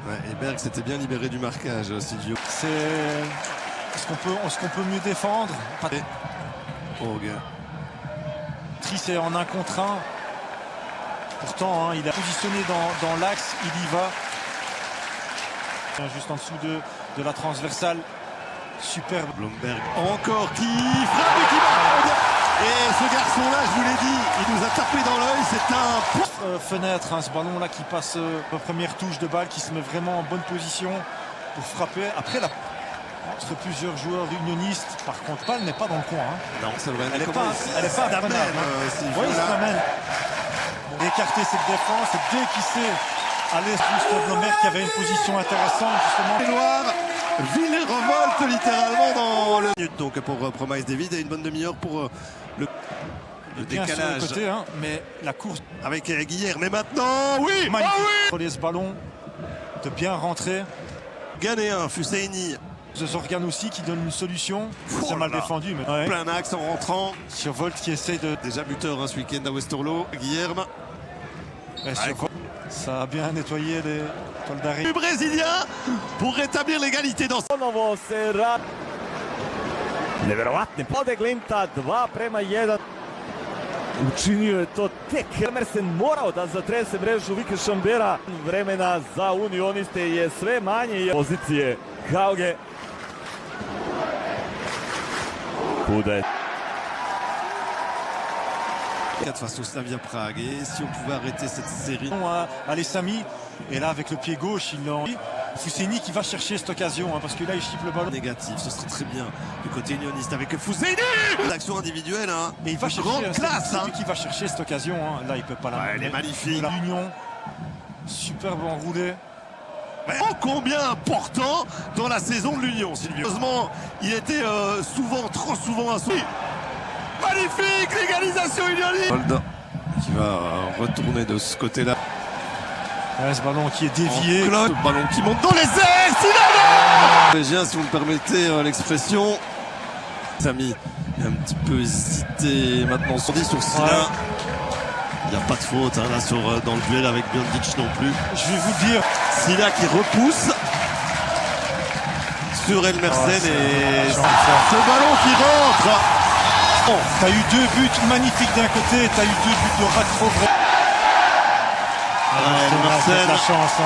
Ouais, et Berg s'était bien libéré du marquage, Silvio. Est-ce qu'on peut mieux défendre? Trice est en 1 contre 1. Pourtant, il a positionné dans l'axe, il y va. Juste en dessous de la transversale. Superbe. Blomberg encore qui frappe et qui marque. Et ce garçon-là, je vous l'ai dit, il nous a tapé dans l'œil. C'est un fenêtre, ce ballon-là qui passe la première touche de balle, qui se met vraiment en bonne position pour frapper. Après, entre plusieurs joueurs unionistes, par contre, balle n'est pas dans le coin. Non, c'est vrai. Elle n'est pas imprenable. Oui, il se ramène. Écarter cette défense, et dès qu'il sait aller sur Blomberg qui avait une position intéressante, justement. Les Noirs, Ville revolte littéralement dans le... Donc pour Promise David et une bonne demi-heure pour le décalage. Sur le côté, mais la course avec Guillerme. Mais maintenant, oui, magnifique. Pour ce ballon, de bien rentrer. Ghanéen, Fusseini. Zorgan aussi qui donne une solution. C'est mal défendu. Mais plein axe en rentrant. Sur Volt qui essaye de... Déjà buteur ce week-end à Westerlo. Guillerme. Ça a bien nettoyé les Toldari. Du Brésilien pour rétablir l'égalité dans... Ponovo se radi. Neverovatne pode Glinta 2:1. Učinio je to tek. Emerson morao da zatrese mrežu Vike Šambera. Vremena za unioniste je sve manje. Pozicije Hauge. Kuda. 4 face au Slavia Prague. Et si on pouvait arrêter cette série. Allez Samy, et là avec le pied gauche, il l'a. Fusseini qui va chercher cette occasion, parce que là il chipe le ballon. Négatif, ce serait très bien du côté unioniste avec Fusseini. L'action individuelle, Et il va chercher, grande classe. C'est lui qui va chercher cette occasion. Là il peut pas la. Elle est magnifique. L'Union, superbe enroulé. Oh, combien important dans la saison de l'Union, Silvio. Heureusement, il était trop souvent un souci. Magnifique l'égalisation unioniste. Hold qui va retourner de ce côté-là. Ce ballon qui est dévié. Le ballon qui monte dans les airs. Sinon, si vous me permettez l'expression. Samy un petit peu hésité maintenant. On dit sur Silla. Il n'y a pas de faute là dans le duel avec Bjordic non plus. Je vais vous dire. Silla qui repousse sur El Mersen et ce ballon qui rentre. T'as eu 2 buts magnifiques d'un côté, t'as eu 2 buts de Radford. El Mersen. La chance.